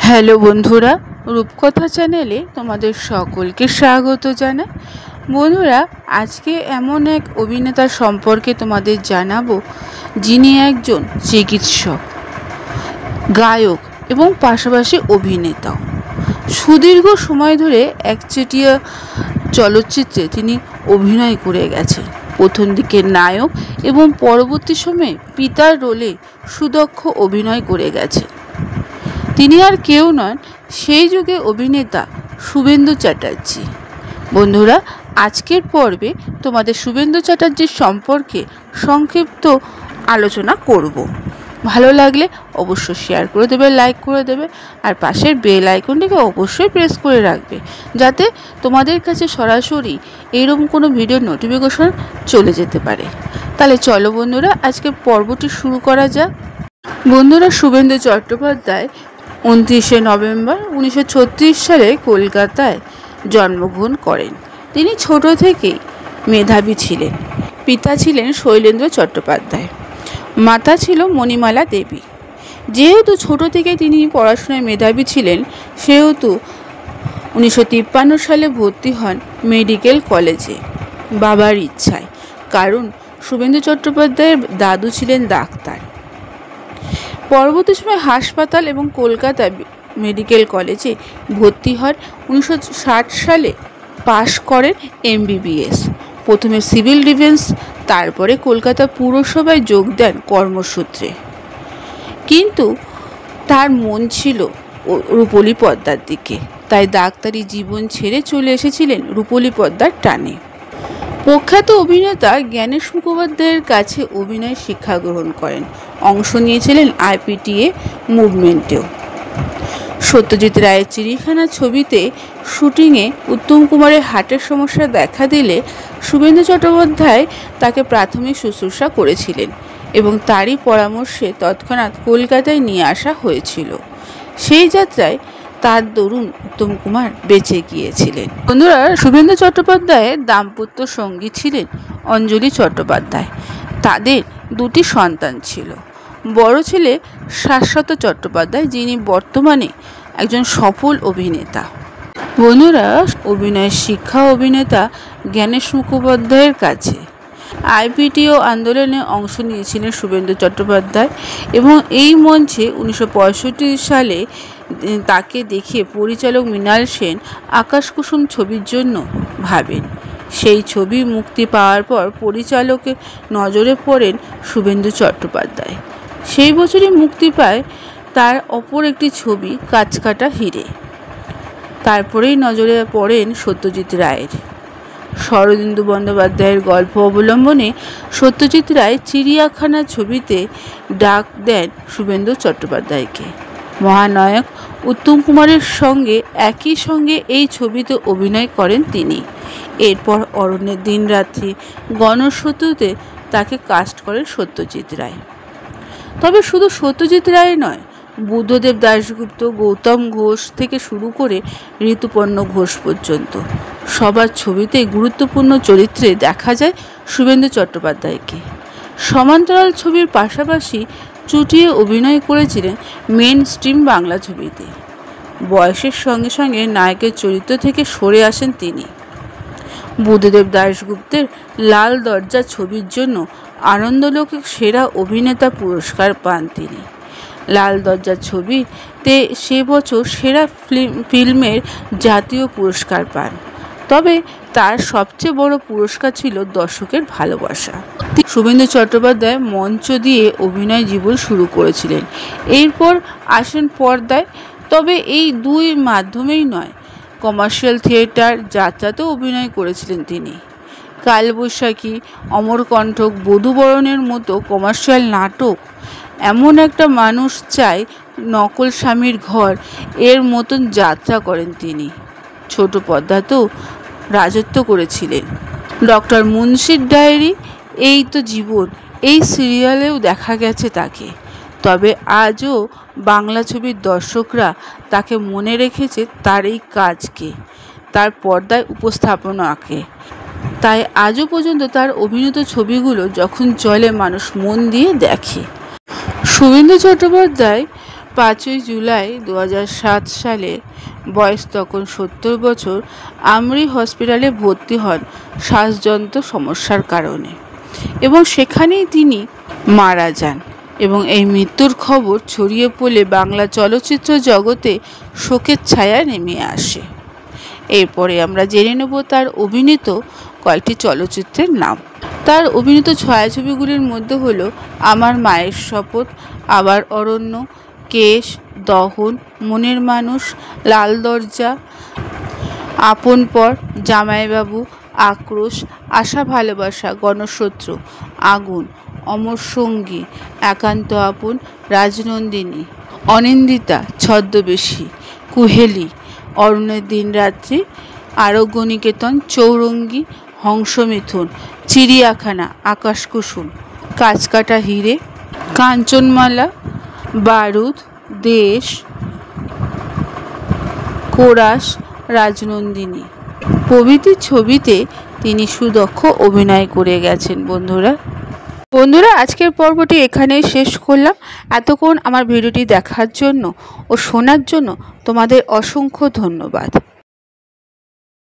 Hello বন্ধুরা, রূপকথা চ্যানেলে তোমাদের সকলকে স্বাগত জানাই। বন্ধুরা, আজকে এমন এক অভিনেতার সম্পর্কে তোমাদের জানাবো, যিনি একজন চিকিৎসক, গায়ক এবং পাশাপাশি অভিনেতাও। সুদীর্ঘ সময় ধরে একচেটিয়া চলচ্চিত্রে তিনি অভিনয় করে গেছেন। প্রথম দিকে নায়ক এবং পরবর্তী সময়ে পিতার রোলে সুদক্ষ অভিনয় করে গেছেন। তিনি আর কেউ নন, সেই যুগে অভিনেতা শুভেন্দু চ্যাটার্জি। বন্ধুরা, আজকের পর্বে তোমাদের শুভেন্দু চ্যাটার্জির সম্পর্কে সংক্ষিপ্ত আলোচনা করব। ভালো লাগলে অবশ্যই শেয়ার করে দেবে, লাইক করে দেবে, আর পাশের বেল আইকনটিকে অবশ্যই প্রেস করে রাখবে, যাতে তোমাদের কাছে সরাসরি এইরকম কোনো ভিডিওর নোটিফিকেশন চলে যেতে পারে। তাহলে চলো বন্ধুরা, আজকের পর্বটি শুরু করা যাক। বন্ধুরা, শুভেন্দু চট্টোপাধ্যায় 29শে নভেম্বর 1936 সালে কলকাতায় জন্মগ্রহণ করেন। তিনি ছোট থেকেই মেধাবী ছিলেন। পিতা ছিলেন শৈলেন্দ্র চট্টোপাধ্যায়, মাতা ছিল মণিমালা দেবী। যেহেতু ছোট থেকে তিনি পড়াশোনায় মেধাবী ছিলেন, সেহেতু 1953 সালে ভর্তি হন মেডিকেল কলেজে বাবার ইচ্ছায়, কারণ শুভেন্দু চট্টোপাধ্যায়ের দাদু ছিলেন ডাক্তার। পরবর্তী সময় হাসপাতাল এবং কলকাতা মেডিকেল কলেজে ভর্তি হন। 1960 সালে পাশ করেন MBBS, প্রথমে সিভিল ডিফেন্স, তারপরে কলকাতা পুরসভায় যোগ দেন কর্মসূত্রে। কিন্তু তার মন ছিল রূপলী পদ্মার দিকে, তাই ডাক্তারি জীবন ছেড়ে চলে এসেছিলেন রূপলী পদ্মার টানে। প্রখ্যাত অভিনেতা জ্ঞানেশ মুখোপাধ্যায়ের কাছে অভিনয় শিক্ষা গ্রহণ করেন। অংশ নিয়েছিলেন IPTA মুভমেন্টেও। সত্যজিৎ রায়ের চিড়িয়াখানা ছবিতে শুটিংয়ে উত্তম কুমারের হার্টের সমস্যা দেখা দিলে শুভেন্দু চট্টোপাধ্যায় তাকে প্রাথমিক শুশ্রূষা করেছিলেন এবং তারই পরামর্শে তৎক্ষণাৎ কলকাতায় নিয়ে আসা হয়েছিল। সেই যাত্রায় তার দরুন উত্তম কুমার বেঁচে গিয়েছিলেন। বন্ধুরা, শুভেন্দু চট্টোপাধ্যায়ের দাম্পত্য সঙ্গী ছিলেন অঞ্জলি চট্টোপাধ্যায়। তাদের দুটি সন্তান ছিল। বড় ছেলে শাশ্বত চট্টোপাধ্যায়, যিনি বর্তমানে একজন সফল অভিনেতা। বন্ধুরা, অভিনয়ের শিক্ষা অভিনেতা জ্ঞানেশ মুখোপাধ্যায়ের কাছে। IPTO আন্দোলনে অংশ নিয়েছিলেন শুভেন্দু চট্টোপাধ্যায় এবং এই মঞ্চে 1965 সালে তাকে দেখে পরিচালক মৃণাল সেন আকাশ কুসুম ছবির জন্য ভাবেন। সেই ছবি মুক্তি পাওয়ার পর পরিচালকের নজরে পড়েন শুভেন্দু চট্টোপাধ্যায়। সেই বছরই মুক্তি পায় তার অপর একটি ছবি কাঁচকাটা হিরে। তারপরেই নজরে পড়েন সত্যজিৎ রায়ের। শরদিন্দু বন্দ্যোপাধ্যায়ের গল্প অবলম্বনে সত্যজিৎ রায় চিড়িয়াখানা ছবিতে ডাক দেন শুভেন্দু চট্টোপাধ্যায়কে। মহানায়ক উত্তম কুমারের সঙ্গে একই সঙ্গে এই ছবিতে অভিনয় করেন তিনি। এরপর অরণ্যের দিনরাত্রি, গণশত্রুতে তাকে কাস্ট করেন সত্যজিৎ রায়। তবে শুধু সত্যজিৎ রায় নয়, বুদ্ধদেব দাশগুপ্ত, গৌতম ঘোষ থেকে শুরু করে ঋতুপর্ণ ঘোষ পর্যন্ত সবার ছবিতে গুরুত্বপূর্ণ চরিত্রে দেখা যায় শুভেন্দু চট্টোপাধ্যায়কে। সমান্তরাল ছবির পাশাপাশি চুটিয়ে অভিনয় করেছিলেন মেন স্ট্রিম বাংলা ছবিতে। বয়সের সঙ্গে সঙ্গে নায়কের চরিত্র থেকে সরে আসেন তিনি। বুদ্ধদেব দাশগুপ্তের লাল দরজা ছবির জন্য আনন্দলোকে সেরা অভিনেতা পুরস্কার পান তিনি। লাল দরজা ছবিতে সে বছর সেরা ফিল্মের জাতীয় পুরস্কার পান। তবে তার সবচেয়ে বড় পুরস্কার ছিল দর্শকের ভালোবাসা। শুভেন্দু চট্টোপাধ্যায় মঞ্চ দিয়ে অভিনয় জীবন শুরু করেছিলেন, এরপর আসেন পর্দায়। তবে এই দুই মাধ্যমেই নয়, কমার্শিয়াল থিয়েটার যাত্রাতেও অভিনয় করেছিলেন তিনি। কালবৈশাখী, অমরকণ্টক, বধূবরণের মতো কমার্শিয়াল নাটক, এমন একটা মানুষ চাই, নকল স্বামীর ঘর, এর মতন যাত্রা করেন তিনি। ছোট পর্দাতেও রাজত্ব করেছিলেন। ডক্টর মুন্সির ডায়েরি, এই তো জীবন, এই সিরিয়ালেও দেখা গেছে তাকে। তবে আজও বাংলা ছবির দর্শকরা তাকে মনে রেখেছে তার এই কাজকে, তার পর্দায় উপস্থাপনাকে। তাই আজও পর্যন্ত তার অভিনীত ছবিগুলো যখন চলে, মানুষ মন দিয়ে দেখে। শুভেন্দু চট্টোপাধ্যায় 5ই জুলাই 2007 সালে, বয়স তখন 70 বছর, আমরি হসপিটালে ভর্তি হন শ্বাসযন্ত্র সমস্যার কারণে এবং সেখানেই তিনি মারা যান এবং এই মৃত্যুর খবর ছড়িয়ে পড়লে বাংলা চলচ্চিত্র জগতে শোকের ছায়া নেমে আসে। এরপরে আমরা জেনে নেব তার অভিনীত কয়েকটি চলচ্চিত্রের নাম। তার অভিনীত ছায়াছবিগুলির মধ্যে হলো আমার মায়ের শপথ, আবার অরণ্য, কেশ, দহন, মনের মানুষ, লাল দরজা, আপন পর, জামাইবাবু, আক্রোশ, আশা ভালোবাসা, গণশত্রু, আগুন, অমর সঙ্গী, একান্ত আপন, রাজনন্দিনী, অনিন্দিতা, ছদ্মবেশী, কুহেলি, অরণ্যের দিনরাত্রি, আরোগ্যনিকেতন, চৌরঙ্গী, হংসমিথুন, চিড়িয়াখানা, আকাশকুসুম, কাঁচকাটা হিরে, কাঞ্চনমালা, বারুদ, দেশ, কোরাস, রাজনন্দিনী প্রভৃতি ছবিতে তিনি সুদক্ষ অভিনয় করে গেছেন। বন্ধুরা আজকের পর্বটি এখানেই শেষ করলাম। এতক্ষণ আমার ভিডিওটি দেখার জন্য ও শোনার জন্য তোমাদের অসংখ্য ধন্যবাদ।